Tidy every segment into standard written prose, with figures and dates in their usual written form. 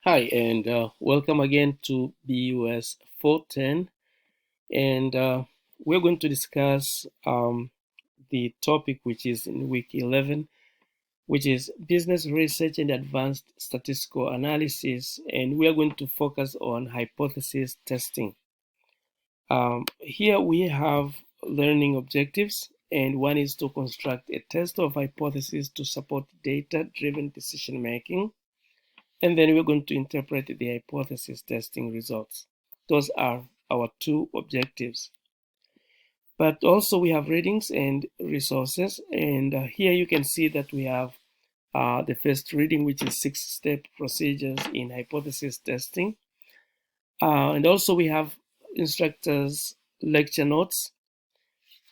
Hi, and welcome again to BUS 410. And we're going to discuss the topic which is in week 11, which is business research and advanced statistical analysis. And we are going to focus on hypothesis testing. Here we have learning objectives, and one is to construct a test of hypothesis to support data driven decision making. And then we're going to interpret the hypothesis testing results. Those are our two objectives. But also we have readings and resources. And here you can see that we have the first reading, which is 6-step procedures in hypothesis testing. And also we have instructors' lecture notes.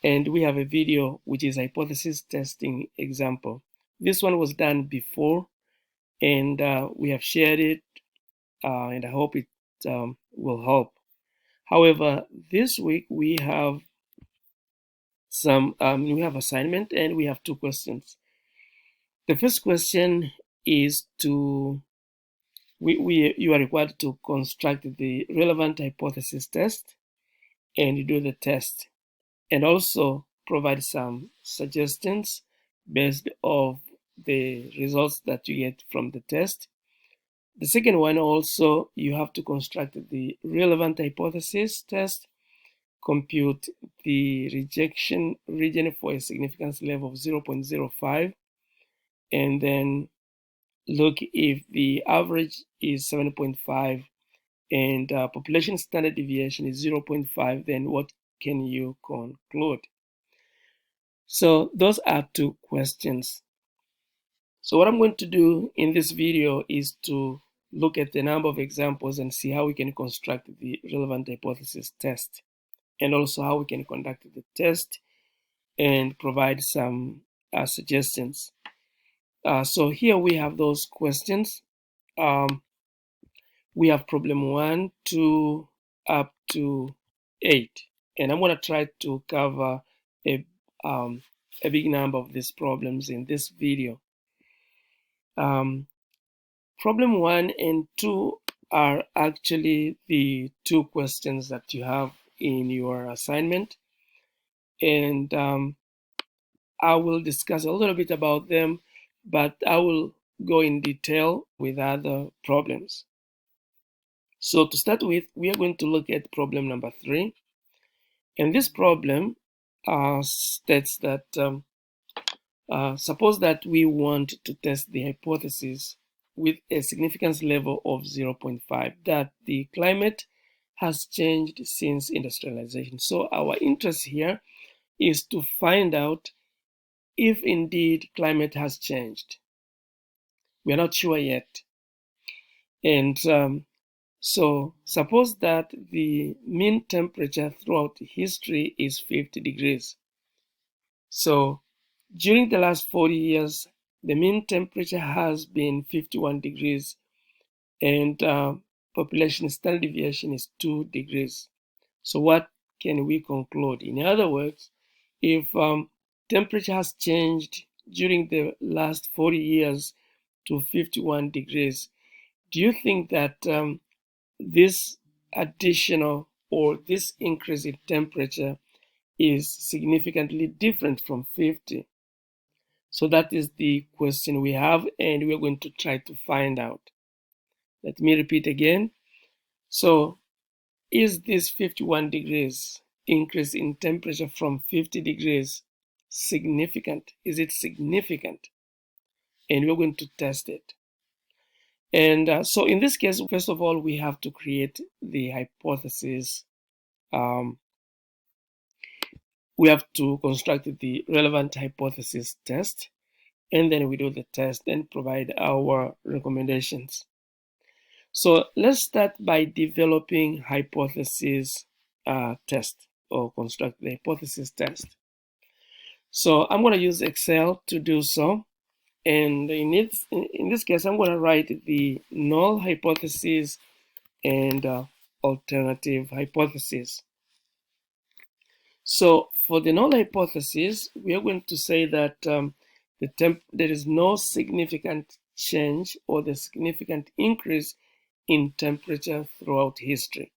And we have a video, which is hypothesis testing example. This one was done before, and we have shared it, and I hope it will help. However, this week we have we have assignment and we have two questions. The first question is you are required to construct the relevant hypothesis test and do the test, and also provide some suggestions based of the results that you get from the test. The second one also, you have to construct the relevant hypothesis test, compute the rejection region for a significance level of 0.05, and then look if the average is 7.5 and population standard deviation is 0.5, then what can you conclude? So those are two questions. So what I'm going to do in this video is to look at the number of examples and see how we can construct the relevant hypothesis test, and also how we can conduct the test and provide some suggestions. So here we have those questions. We have problem 1, 2, up to 8. And I'm going to try to cover a big number of these problems in this video. Problem 1 and 2 are actually the two questions that you have in your assignment. And I will discuss a little bit about them, but I will go in detail with other problems. So to start with, we are going to look at problem number 3. And this problem states that suppose that we want to test the hypothesis with a significance level of 0.5, that the climate has changed since industrialization. So our interest here is to find out if indeed climate has changed. We are not sure yet. And so suppose that the mean temperature throughout history is 50 degrees. So during the last 40 years, the mean temperature has been 51 degrees, and population standard deviation is 2 degrees. So what can we conclude? In other words, if temperature has changed during the last 40 years to 51 degrees, do you think that this additional or this increase in temperature is significantly different from 50? So that is the question we have, and we're going to try to find out. Let me repeat again. So is this 51 degrees increase in temperature from 50 degrees significant? Is it significant? And we're going to test it. And so in this case, first of all, we have to create the hypothesis. We have to construct the relevant hypothesis test, and then we do the test and provide our recommendations. So let's start by developing hypothesis test, or construct the hypothesis test. So I'm going to use Excel to do so. And in this case, I'm going to write the null hypothesis and alternative hypothesis. So for the null hypothesis, we are going to say that there is no significant change or the significant increase in temperature throughout history.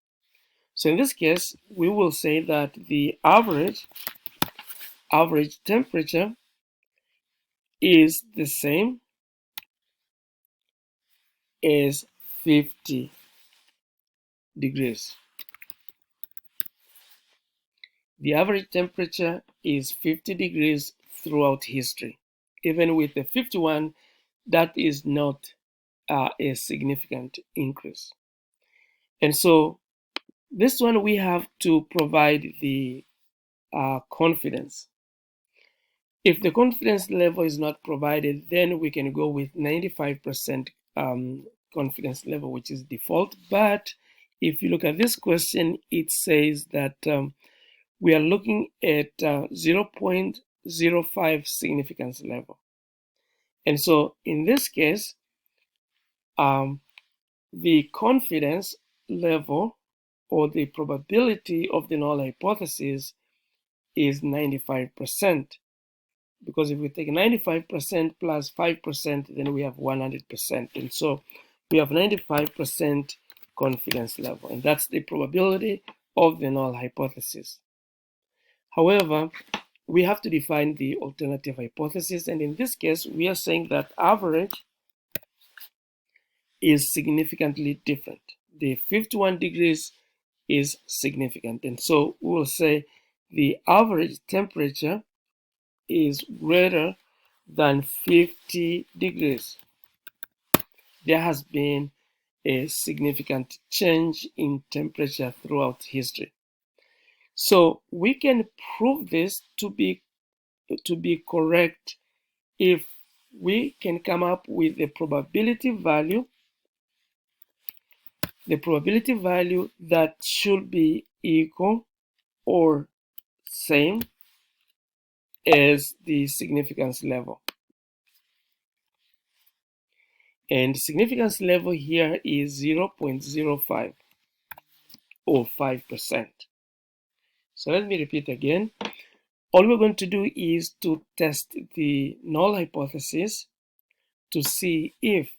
So in this case, we will say that the average temperature is the same as 50 degrees. The average temperature is 50 degrees throughout history. Even with the 51, that is not a significant increase. And so this one we have to provide the confidence. If the confidence level is not provided, then we can go with 95% confidence level, which is default. But if you look at this question, it says that we are looking at 0.05 significance level. And so in this case, the confidence level or the probability of the null hypothesis is 95%. Because if we take 95% plus 5%, then we have 100%. And so we have 95% confidence level, and that's the probability of the null hypothesis. However, we have to define the alternative hypothesis, and in this case, we are saying that average is significantly different. The 51 degrees is significant, and so we will say the average temperature is greater than 50 degrees. There has been a significant change in temperature throughout history. So we can prove this to be correct if we can come up with a probability value, that should be equal or same as the significance level. And significance level here is 0.05 or 5%. So let me repeat again. All we're going to do is to test the null hypothesis to see if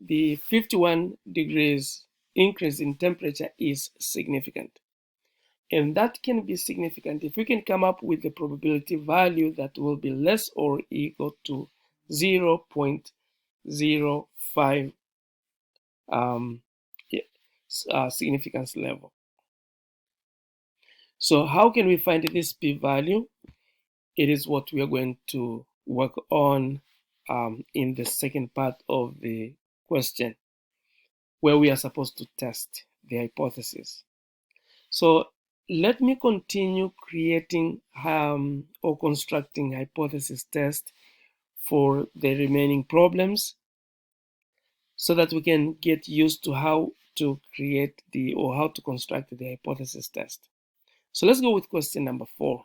the 51 degrees increase in temperature is significant. And that can be significant if we can come up with a probability value that will be less or equal to 0.05 significance level. So how can we find this p-value? It is what we are going to work on in the second part of the question, where we are supposed to test the hypothesis. So let me continue creating or constructing hypothesis test for the remaining problems so that we can get used to how to create how to construct the hypothesis test. So let's go with question number 4.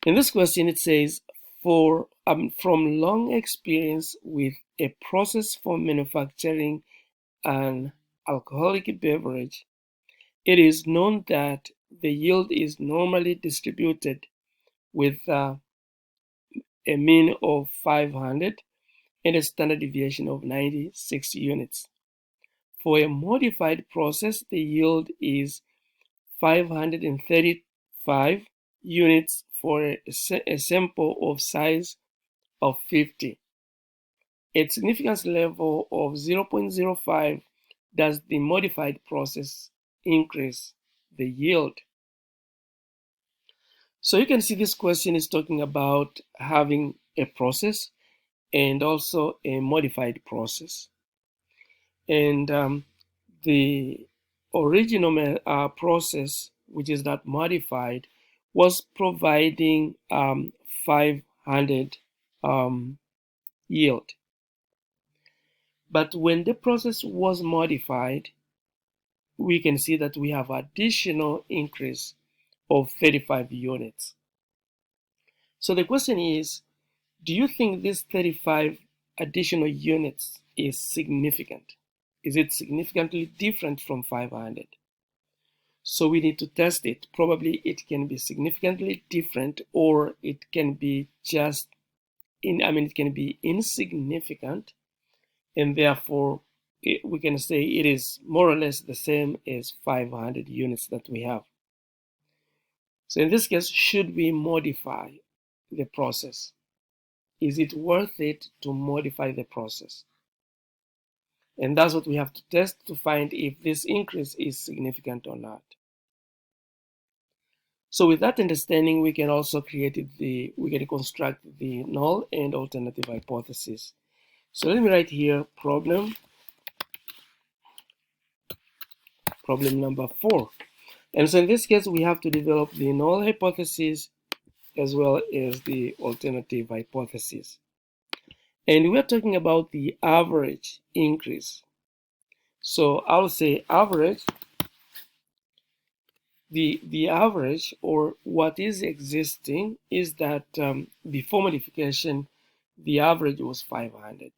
In this question, it says, from long experience with a process for manufacturing an alcoholic beverage, it is known that the yield is normally distributed with a mean of 500 and a standard deviation of 96 units. For a modified process, the yield is 535 units for a sample of size of 50. At significance level of 0.05, does the modified process increase the yield? So you can see this question is talking about having a process and also a modified process. And the original process, which is not modified, was providing 500 yield. But when the process was modified, we can see that we have additional increase of 35 units. So the question is, do you think this 35 additional units is significant? Is it significantly different from 500? So we need to test it. Probably it can be significantly different, or it can be it can be insignificant, and therefore we can say it is more or less the same as 500 units that we have. So in this case, should we modify the process? Is it worth it to modify the process? And that's what we have to test to find if this increase is significant or not. So with that understanding, we can also we can construct the null and alternative hypothesis. So let me write here problem number 4. And so in this case, we have to develop the null hypothesis as well as the alternative hypothesis. And we're talking about the average increase. So I'll say average, the average, or what is existing, is that before modification, the average was 500.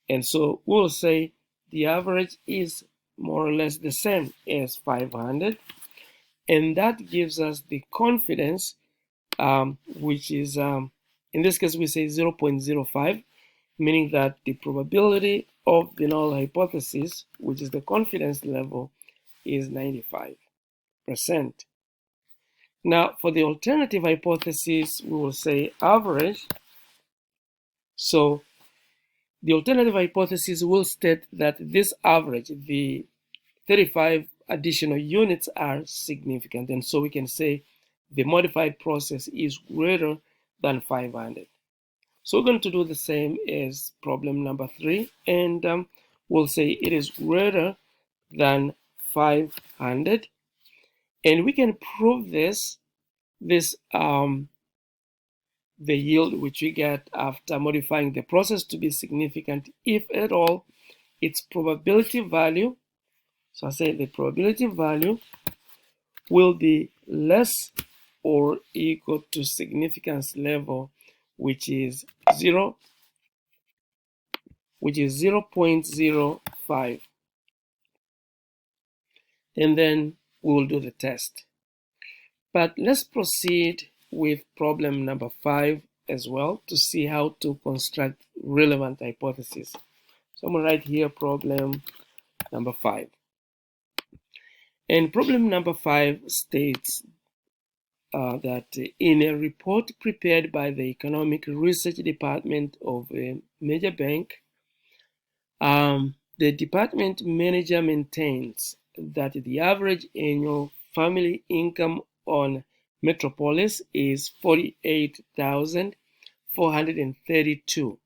And so we'll say the average is more or less the same as 500. And that gives us the confidence, which is, in this case, we say 0.05, meaning that the probability of the null hypothesis, which is the confidence level, is 95%. Now, for the alternative hypothesis, we will say average. So the alternative hypothesis will state that this average, the 35 additional units, are significant. And so we can say the modified process is greater than 500. So we're going to do the same as problem number 3, and we'll say it is greater than 500. And we can prove the yield which we get after modifying the process to be significant if at all its probability value, so I say the probability value, will be less or equal to significance level, which is 0.05. And then we will do the test. But let's proceed with problem number 5 as well to see how to construct relevant hypotheses. So I'm going to write here problem number 5. And problem number 5 states that in a report prepared by the Economic Research Department of a major bank, the department manager maintains that the average annual family income on Metropolis is $48,432.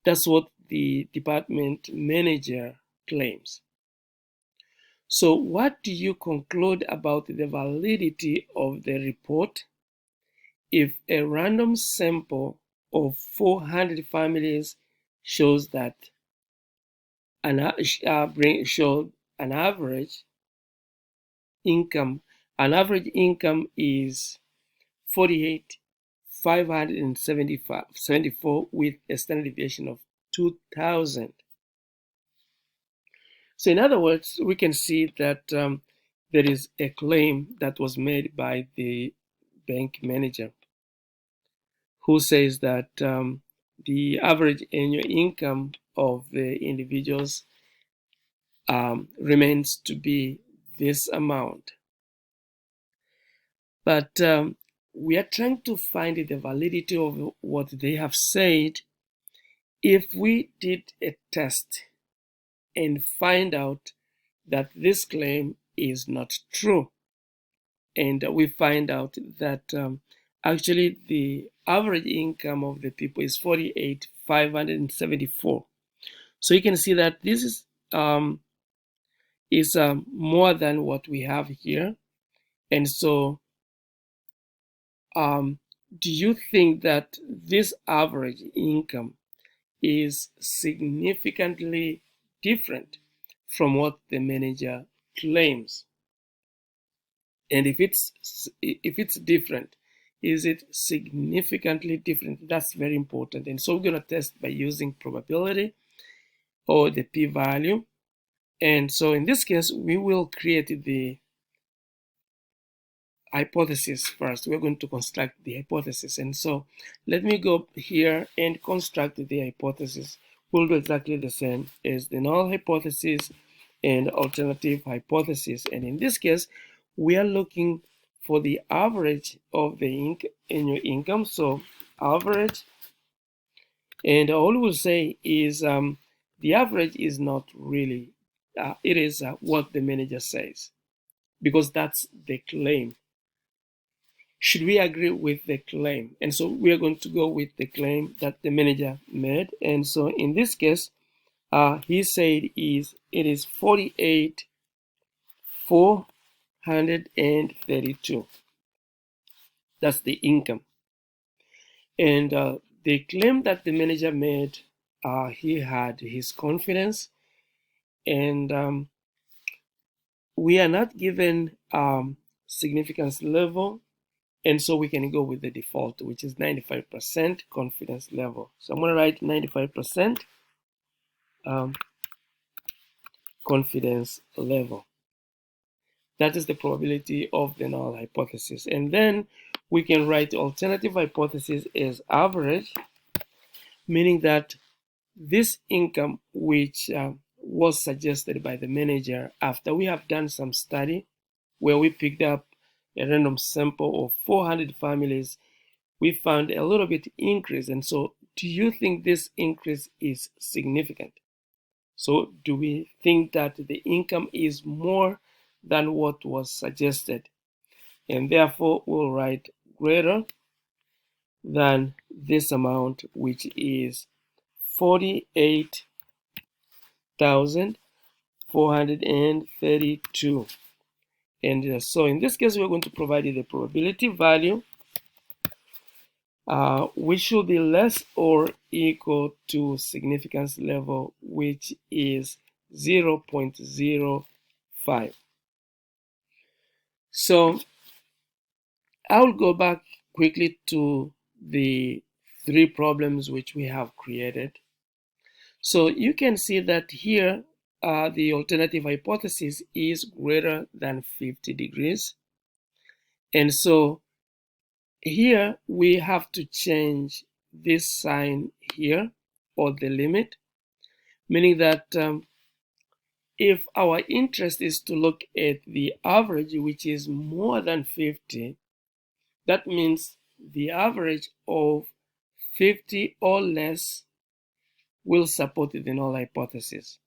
That's what the department manager claims. So what do you conclude about the validity of the report if a random sample of 400 families shows that an average income is 48,574 with a standard deviation of 2,000. So in other words, we can see that there is a claim that was made by the bank manager who says that the average annual income of the individuals remains to be this amount. But we are trying to find the validity of what they have said if we did a test and find out that this claim is not true. And we find out that actually the average income of the people is 48,574. So you can see that this is more than what we have here. And so do you think that this average income is significantly different from what the manager claims? And if it's different, is it significantly different? That's very important. And so we're going to test by using probability or the p-value. And so in this case, we will create the hypothesis first. We're going to construct the hypothesis. And so let me go here and construct the hypothesis. we'll do exactly the same as the null hypothesis and alternative hypothesis. And in this case, we are looking for the average of the annual income. So average, and all we'll say is the average is not really, it is what the manager says, because that's the claim. Should we agree with the claim? And so we are going to go with the claim that the manager made. And so in this case, he said it is 48,432. That's the income. And the claim that the manager made, he had his confidence, and we are not given significance level, and so we can go with the default, which is 95% confidence level. So I'm going to write 95% confidence level. That is the probability of the null hypothesis. And then we can write the alternative hypothesis as average, meaning that this income, which was suggested by the manager after we have done some study where we picked up a random sample of 400 families, we found a little bit increase. And so, do you think this increase is significant? So, do we think that the income is more than what was suggested? And therefore, we'll write greater than this amount, which is 48,432. And so in this case, we're going to provide the probability value, which should be less or equal to significance level, which is 0.05. So I'll go back quickly to the three problems which we have created. So you can see that here the alternative hypothesis is greater than 50 degrees. And so here we have to change this sign here, or the limit, meaning that if our interest is to look at the average, which is more than 50, that means the average of 50 or less will support the null hypothesis.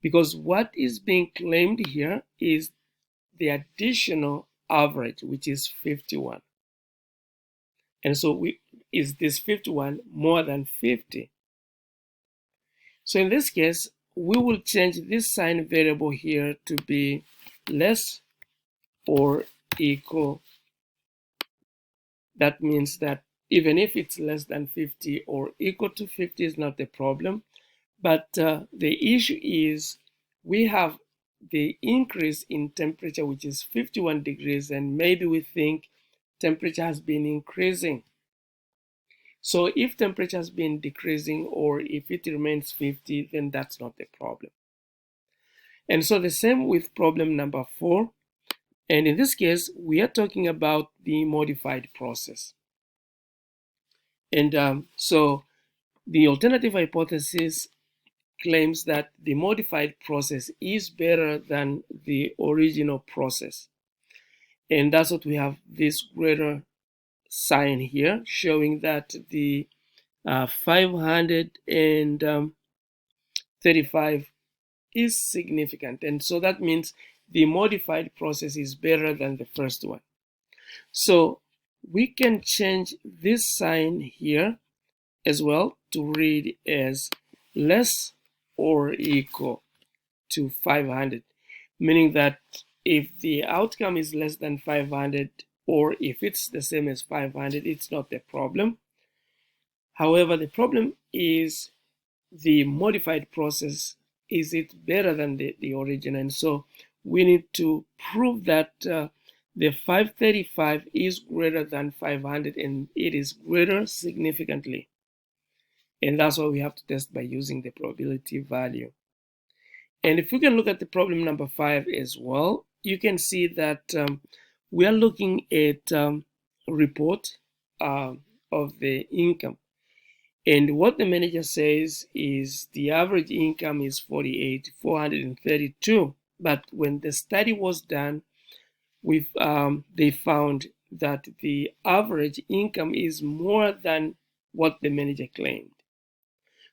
Because what is being claimed here is the additional average, which is 51. And so is this 51 more than 50? So in this case, we will change this sign variable here to be less or equal. That means that even if it's less than 50 or equal to 50 is not the problem. But the issue is we have the increase in temperature, which is 51 degrees, and maybe we think temperature has been increasing. So if temperature has been decreasing, or if it remains 50, then that's not the problem. And so the same with problem number 4. And in this case, we are talking about the modified process. And so the alternative hypothesis claims that the modified process is better than the original process. And that's what we have this greater sign here, showing that the 535 is significant. And so that means the modified process is better than the first one. So we can change this sign here as well to read as less or equal to 500, meaning that if the outcome is less than 500, or if it's the same as 500, it's not a problem. However, the problem is the modified process. Is it better than the original? And so we need to prove that the 535 is greater than 500, and it is greater significantly. And that's what we have to test by using the probability value. And if we can look at the problem number 5 as well, you can see that we are looking at report of the income. And what the manager says is the average income is 48,432. But when the study was done, they found that the average income is more than what the manager claimed.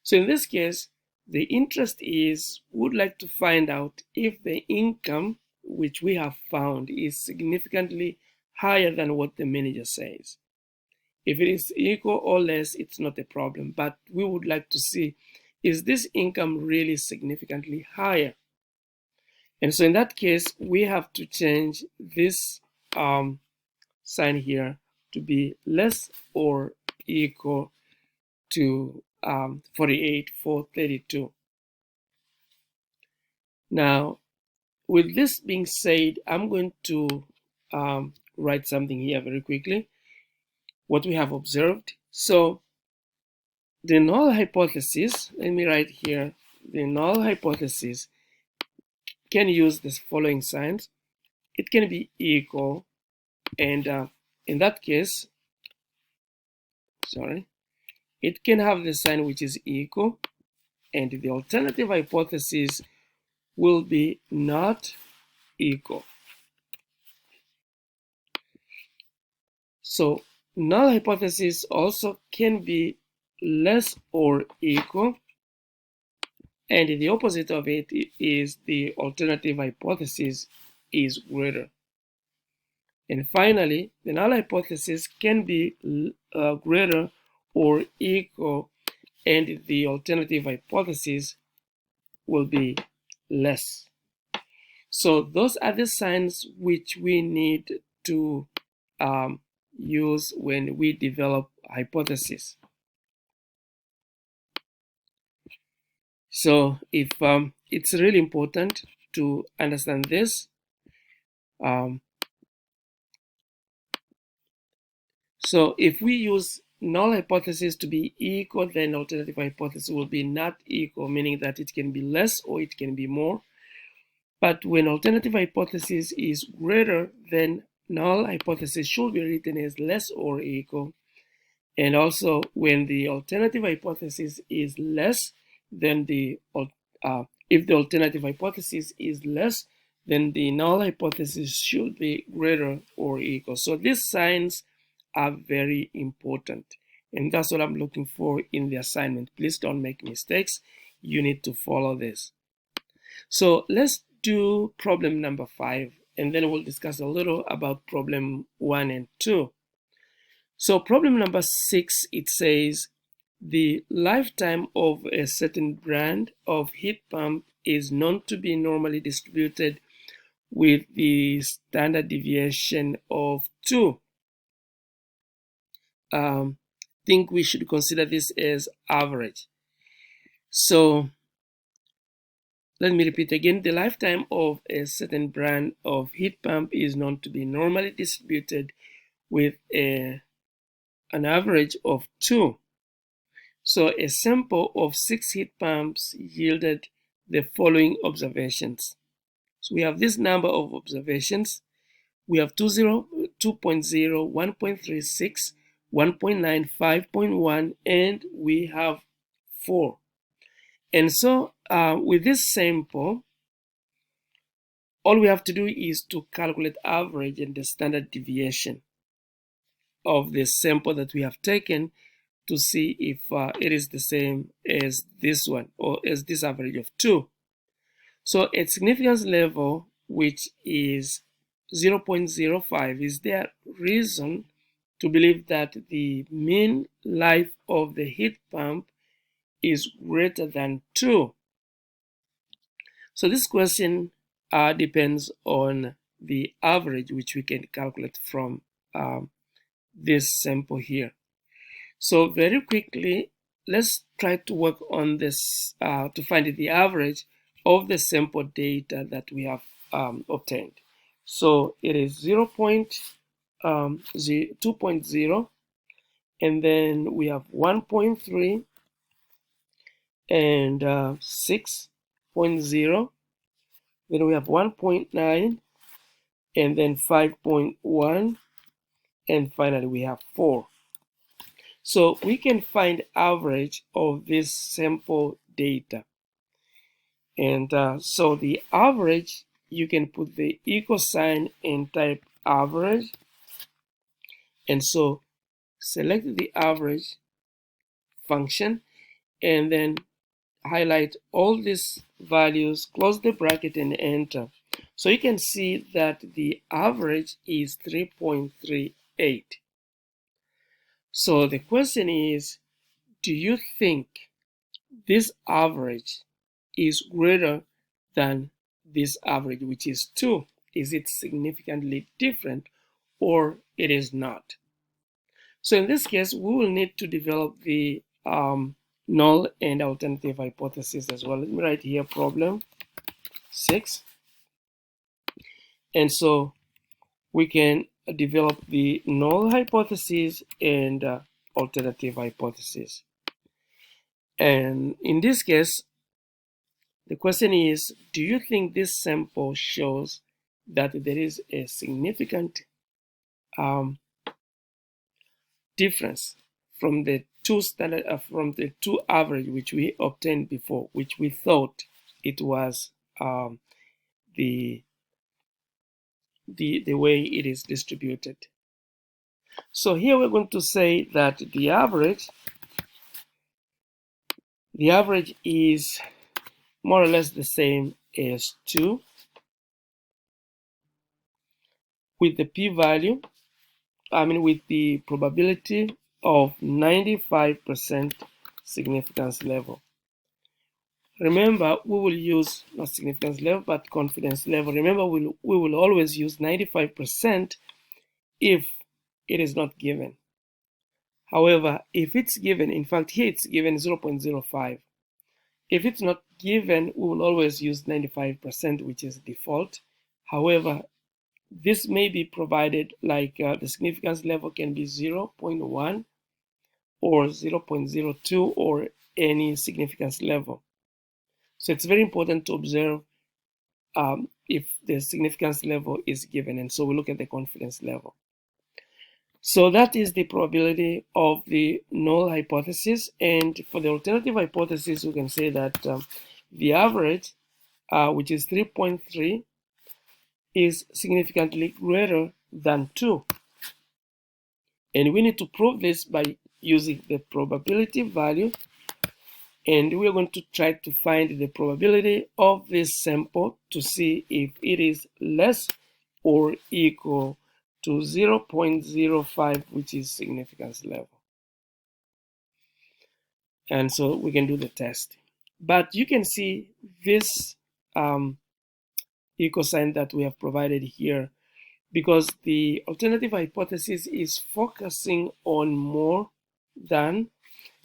So in this case, the interest is would like to find out if the income which we have found is significantly higher than what the manager says. If it is equal or less, it's not a problem, but we would like to see, is this income really significantly higher? And so in that case, we have to change this sign here to be less or equal to 48,432. Now, with this being said, I'm going to write something here very quickly, what we have observed. So the null hypothesis, let me write here, the null hypothesis can use this following signs. It can be equal, and in that case, it can have the sign which is equal, and the alternative hypothesis will be not equal. So null hypothesis also can be less or equal, and the opposite of it is the alternative hypothesis is greater. And finally, the null hypothesis can be greater or equal, and the alternative hypothesis will be less. So those are the signs which we need to use when we develop hypotheses. So if it's really important to understand this. So if we use null hypothesis to be equal, then alternative hypothesis will be not equal, meaning that it can be less or it can be more. But when alternative hypothesis is greater, then null hypothesis should be written as less or equal. And also when the alternative hypothesis is less, then if the alternative hypothesis is less, then the null hypothesis should be greater or equal. So these signs are very important, and that's what I'm looking for in the assignment. Please don't make mistakes. You need to follow this. So let's do problem number 5, and then we'll discuss a little about problem 1 and 2. So problem number 6, it says the lifetime of a certain brand of heat pump is known to be normally distributed with the standard deviation of 2. Think we should consider this as average. So let me repeat again. The lifetime of a certain brand of heat pump is known to be normally distributed with an average of 2. So a sample of 6 heat pumps yielded the following observations. So we have this number of observations. We have 2.0, 1.36, 1.9, 5.1, and we have 4. And so with this sample, all we have to do is to calculate average and the standard deviation of the sample that we have taken to see if it is the same as this one or as this average of 2. So at significance level, which is 0.05, is there reason to believe that the mean life of the heat pump is greater than 2? So this question depends on the average, which we can calculate from this sample here. So very quickly, let's try to work on this to find the average of the sample data that we have obtained. So it is 2.0, and then we have 1.3 and 6.0, then we have 1.9 and then 5.1, and finally we have 4. So we can find average of this sample data. And so the average, you can put the equal sign and type average. And so select the average function and then highlight all these values, close the bracket and enter. So you can see that the average is 3.38. So the question is, do you think this average is greater than this average, which is 2? Is it significantly different or it is not? So in this case, we will need to develop the null and alternative hypothesis as well. Let me write here problem 6. And so we can develop the null hypothesis and alternative hypothesis. And in this case, the question is, do you think this sample shows that there is a significant difference from the two average which we obtained before, which we thought it was the way it is distributed? So here we're going to say that the average is more or less the same as 2 with the p-value, with the probability of 95% significance level. Remember, we will use not significance level but confidence level. Remember, we will always use 95% if it is not given. However, if it's given, in fact here it's given 0.05. If it's not given, we will always use 95%, which is default. However, this may be provided, like the significance level can be 0.1 or 0.02 or any significance level. So it's very important to observe if the significance level is given. And so we look at the confidence level. So that is the probability of the null hypothesis. And for the alternative hypothesis, we can say that the average, which is 3.3, is significantly greater than 2. And we need to prove this by using the probability value. And we're going to try to find the probability of this sample to see if it is less or equal to 0.05, which is significance level. And so we can do the test. But you can see this equal sign that we have provided here, because the alternative hypothesis is focusing on more than,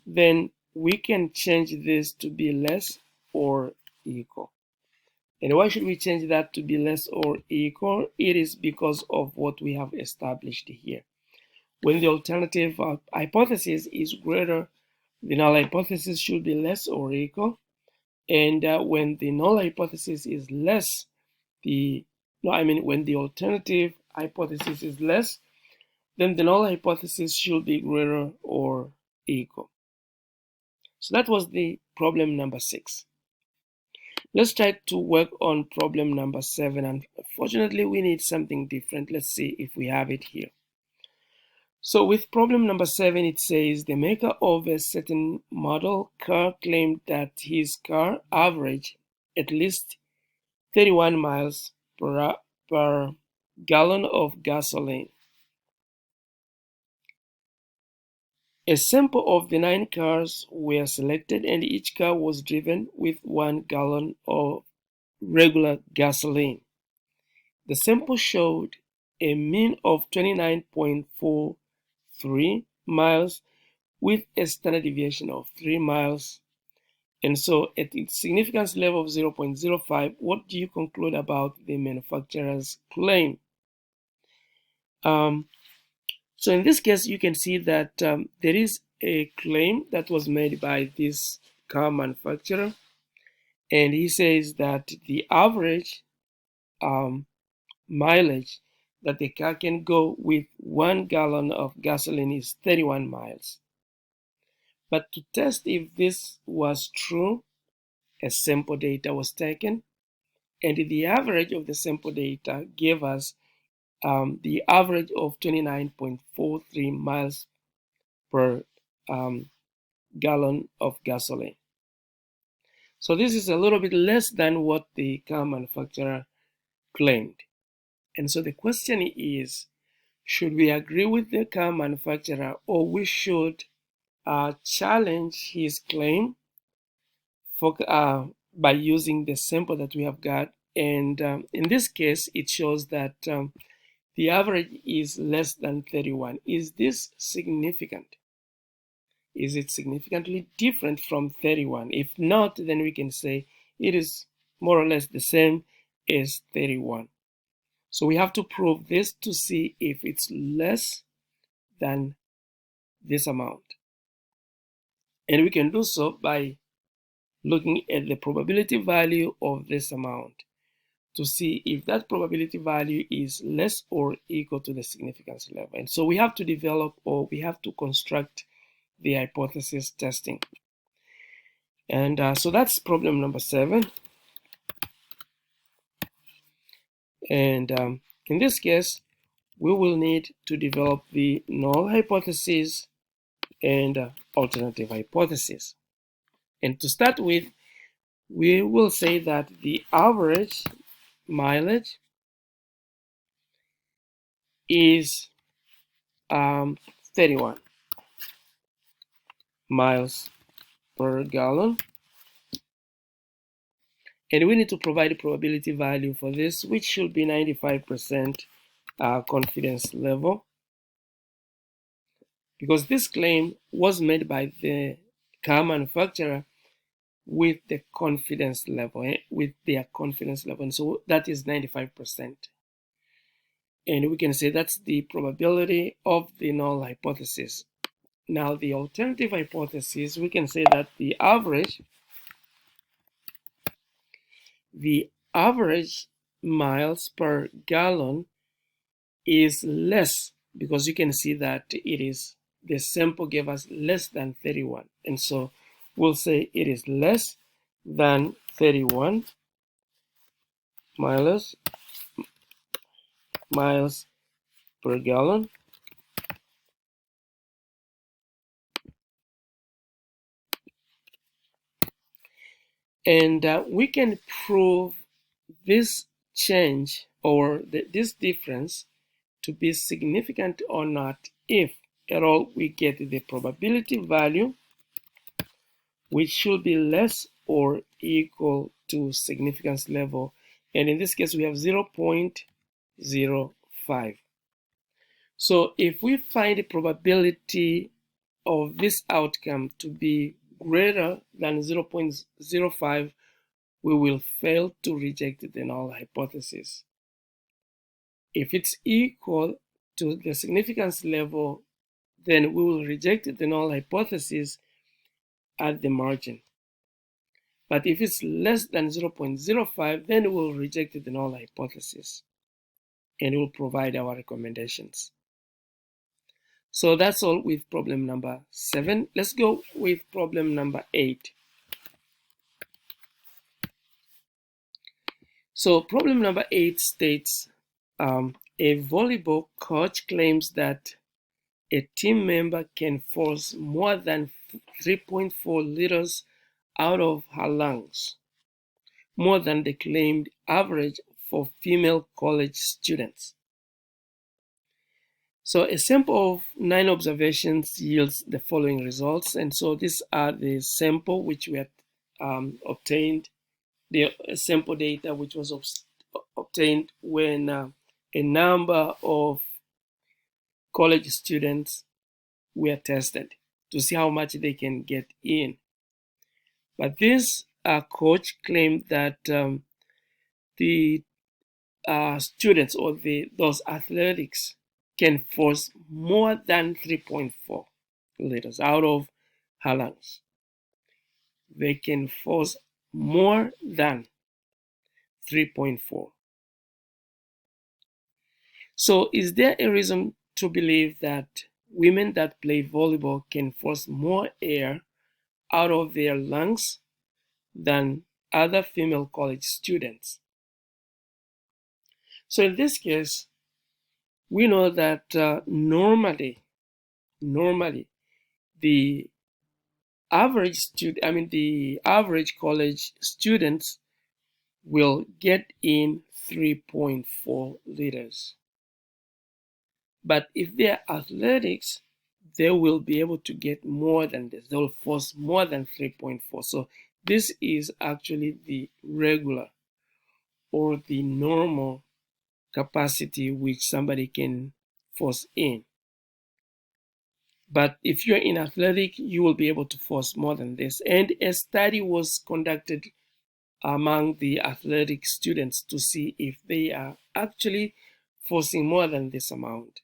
then we can change this to be less or equal. And why should we change that to be less or equal? It is because of what we have established here. When the alternative hypothesis is greater, the null hypothesis should be less or equal. And when the null hypothesis is less, when the alternative hypothesis is less, then the null hypothesis should be greater or equal. So that was the problem number 6. Let's try to work on problem number 7. Unfortunately, we need something different. Let's see if we have it here. So with problem number 7, it says the maker of a certain model car claimed that his car averaged at least 31 miles per gallon of gasoline. A sample of the 9 cars were selected, and each car was driven with 1 gallon of regular gasoline. The sample showed a mean of 29.43 miles with a standard deviation of 3 miles. And so at its significance level of 0.05, what do you conclude about the manufacturer's claim? So in this case, you can see that there is a claim that was made by this car manufacturer, and he says that the average mileage that the car can go with 1 gallon of gasoline is 31 miles. But to test if this was true, a sample data was taken, and the average of the sample data gave us the average of 29.43 miles per gallon of gasoline. So this is a little bit less than what the car manufacturer claimed. And so the question is, should we agree with the car manufacturer, or we should challenge his claim by using the sample that we have got? And in this case, it shows that the average is less than 31. Is this significant? Is it significantly different from 31? If not, then we can say it is more or less the same as 31. So we have to prove this to see if it's less than this amount. And we can do so by looking at the probability value of this amount to see if that probability value is less or equal to the significance level. And so we have to develop, or we have to construct, the hypothesis testing. And so that's problem number 7. And in this case, we will need to develop the null hypothesis and alternative hypothesis. And to start with, we will say that the average mileage is 31 miles per gallon, and we need to provide a probability value for this, which should be 95% confidence level, because this claim was made by the car manufacturer with the confidence level, with their confidence level, and so that is 95%. And we can say that's the probability of the null hypothesis. Now, the alternative hypothesis, we can say that the average miles per gallon is less, because you can see that the sample gave us less than 31. And so we'll say it is less than 31 miles per gallon. And we can prove this change, or this difference, to be significant or not if at all we get the probability value, which should be less or equal to significance level. And in this case, we have 0.05. So if we find the probability of this outcome to be greater than 0.05, we will fail to reject the null hypothesis. If it's equal to the significance level, then we will reject the null hypothesis at the margin. But if it's less than 0.05, then we'll reject the null hypothesis and we'll provide our recommendations. So that's all with problem number 7. Let's go with problem number 8. So problem number 8 states a volleyball coach claims that a team member can force more than 3.4 liters out of her lungs, more than the claimed average for female college students. So a sample of 9 observations yields the following results. And so these are the sample which we had obtained, the sample data which was obtained when a number of college students were tested to see how much they can get in. But this coach claimed that the students, or those athletics, can force more than 3.4 liters out of her lungs. They can force more than 3.4. So is there a reason to believe that women that play volleyball can force more air out of their lungs than other female college students. So in this case, we know that normally, the the average college students will get in 3.4 liters. But if they're athletics, they will be able to get more than this. They will force more than 3.4. So this is actually the regular or the normal capacity which somebody can force in. But if you're in athletic, you will be able to force more than this. And a study was conducted among the athletic students to see if they are actually forcing more than this amount.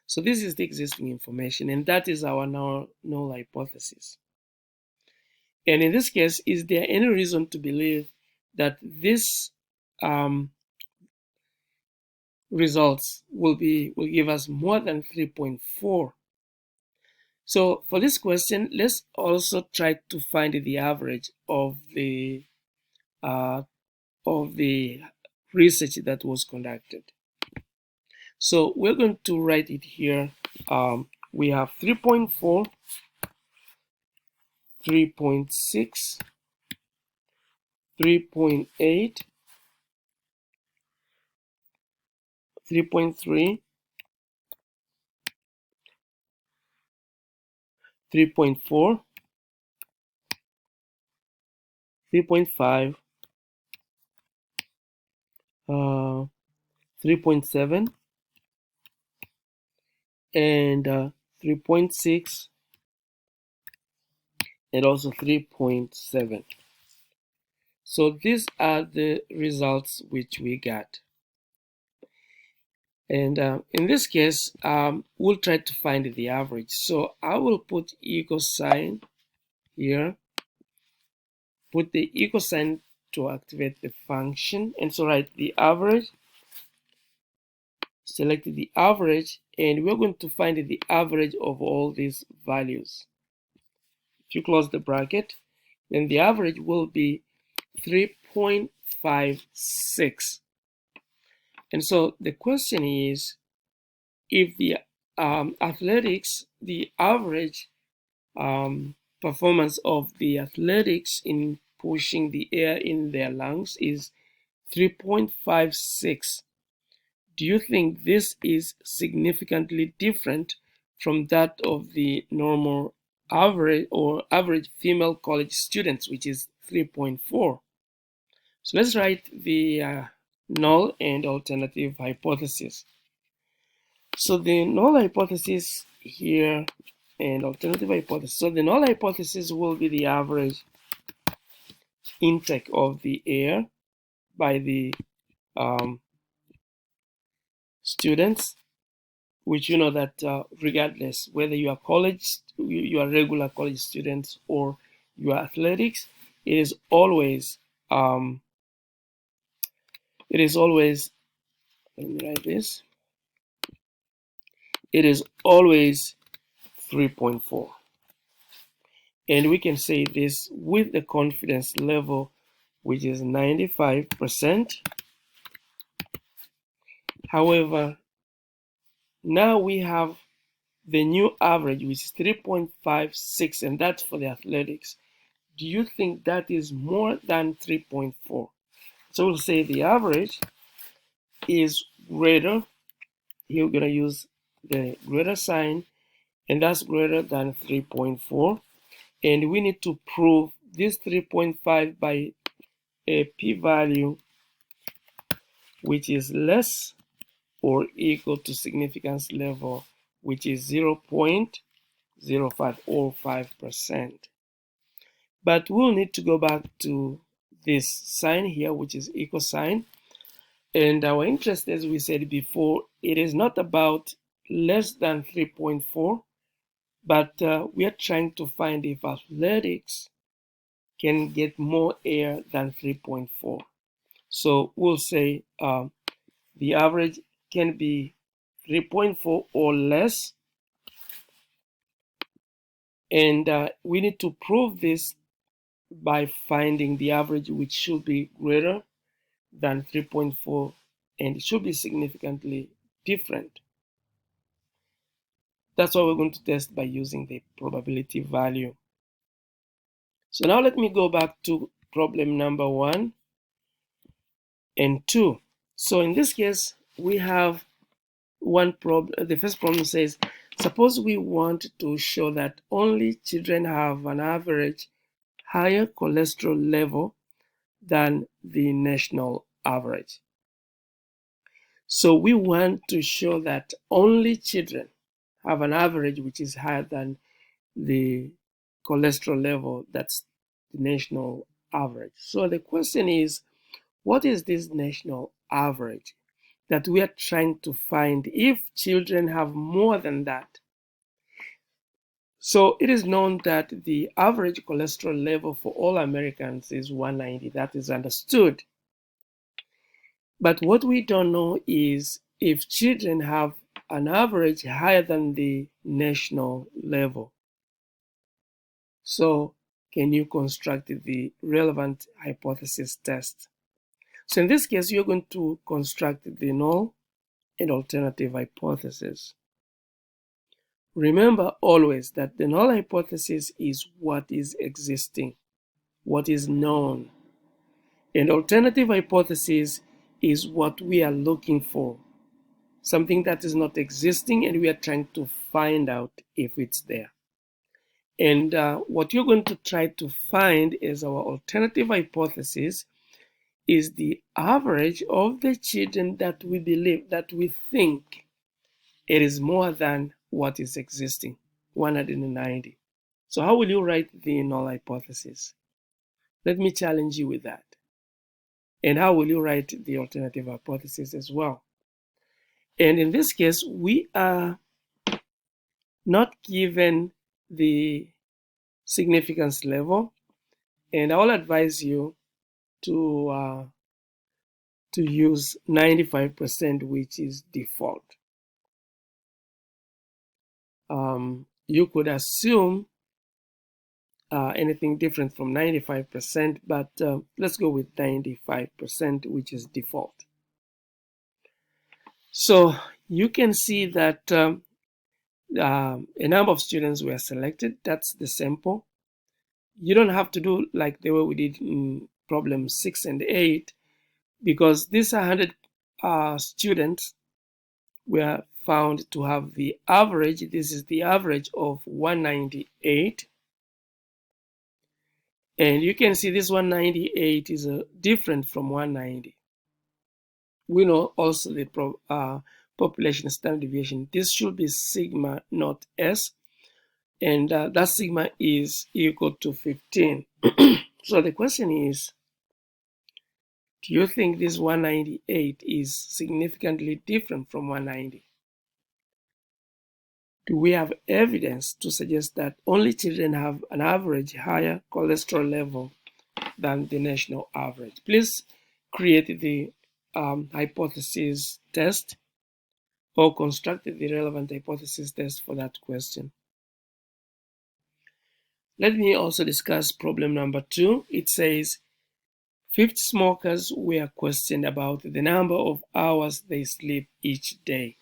So this is the existing information, and that is our null hypothesis. And in this case, is there any reason to believe that this results will give us more than 3.4? So for this question, let's also try to find the average of the research that was conducted. So we're going to write it here. We have 3.4, 3.6, 3.8, 3.3, 3.4, 3.5, 3.7, and 3.6, and also 3.7. So these are the results which we got. And in this case, we'll try to find the average. So I will put equal sign here, put the equal sign to activate the function. And so write the average, select the average, and we're going to find the average of all these values. If you close the bracket, then the average will be 3.56. And so the question is, if the athletics, the average performance of the athletics in pushing the air in their lungs is 3.56, do you think this is significantly different from that of the normal average or average female college students, which is 3.4? So let's write the null and alternative hypothesis. So the null hypothesis here and alternative hypothesis. So the null hypothesis will be the average intake of the air by the students, which you know that regardless whether you are regular college students or you are athletics, it is always let me write this, it is always 3.4. And we can say this with the confidence level, which is 95%. However, now we have the new average, which is 3.56, and that's for the athletics. Do you think that is more than 3.4? So we'll say the average is greater. Here we're going to use the greater sign, and that's greater than 3.4. And we need to prove this 3.5 by a p-value which is less or equal to significance level, which is 0.05 or 5%. But we'll need to go back to this sign here, which is equal sign. And our interest, as we said before, it is not about less than 3.4, but we are trying to find if athletics can get more air than 3.4. So we'll say the average can be 3.4 or less, And we need to prove this by finding the average, which should be greater than 3.4, and it should be significantly different. That's what we're going to test by using the probability value. So now let me go back to problem number 1 and 2. So in this case, we have one problem. The first problem says, suppose we want to show that only children have an average higher cholesterol level than the national average. So we want to show that only children have an average which is higher than the cholesterol level that's the national average. So the question is, what is this national average that we are trying to find if children have more than that? So it is known that the average cholesterol level for all Americans is 190. That is understood. But what we don't know is if children have an average higher than the national level. So can you construct the relevant hypothesis test? So in this case, you're going to construct the null and alternative hypothesis. Remember always that the null hypothesis is what is existing, what is known. And alternative hypothesis is what we are looking for, something that is not existing and we are trying to find out if it's there. And what you're going to try to find as our alternative hypothesis is the average of the children that we believe, that we think it is more than what is existing, 190. So how will you write the null hypothesis? Let me challenge you with that. And how will you write the alternative hypothesis as well? And in this case, we are not given the significance level, and I will advise you to use 95%, which is default. You could assume anything different from 95%, but let's go with 95%, which is default. So you can see that a number of students were selected. That's the sample. You don't have to do like the way we did in problem 6 and 8, because these 100 students were found to have the average. This is the average of 198. And you can see this 198 is different from 190. We know also the population standard deviation. This should be sigma not S, and that sigma is equal to 15. So the question is, do you think this 198 is significantly different from 190? Do we have evidence to suggest that only children have an average higher cholesterol level than the national average? Please create the hypothesis test or construct the relevant hypothesis test for that question. Let me also discuss problem number 2. It says 50 smokers were questioned about the number of hours they sleep each day.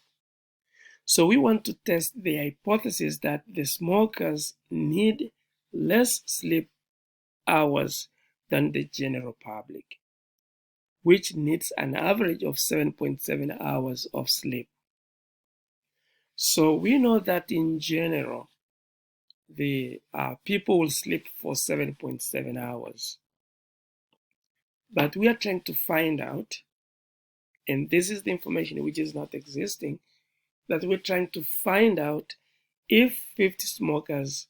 So we want to test the hypothesis that the smokers need less sleep hours than the general public, which needs an average of 7.7 hours of sleep. So we know that in general, the people will sleep for 7.7 hours. But we are trying to find out, and this is the information which is not existing, that we're trying to find out if 50 smokers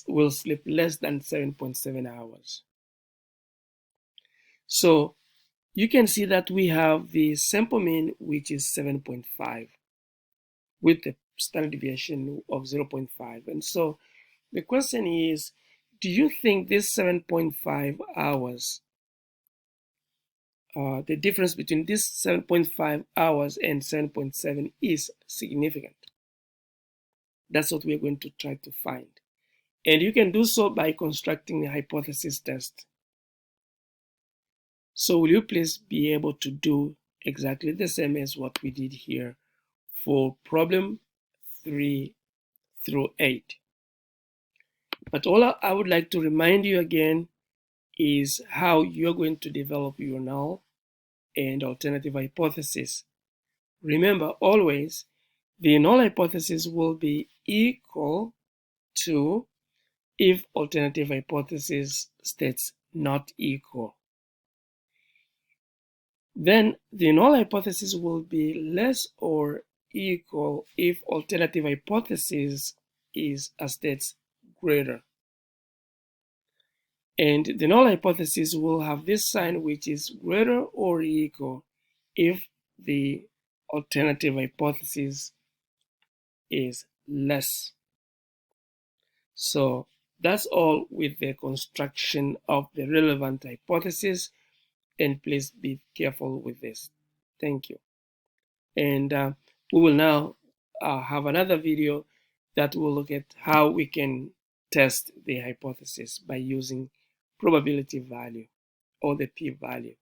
will sleep less than 7.7 hours. So you can see that we have the sample mean, which is 7.5, with the standard deviation of 0.5. And so the question is, do you think this 7.5 hours, the difference between this 7.5 hours and 7.7 is significant? That's what we're going to try to find. And you can do so by constructing a hypothesis test. So will you please be able to do exactly the same as what we did here for problem 3 through 8. But all I would like to remind you again is how you're going to develop your null and alternative hypothesis. Remember always, the null hypothesis will be equal to if alternative hypothesis states not equal. Then the null hypothesis will be less or equal if alternative hypothesis is a state greater. And the null hypothesis will have this sign, which is greater or equal if the alternative hypothesis is less. So that's all with the construction of the relevant hypothesis, and please be careful with this. Thank you. And we will now have another video that will look at how we can test the hypothesis by using probability value or the p-value.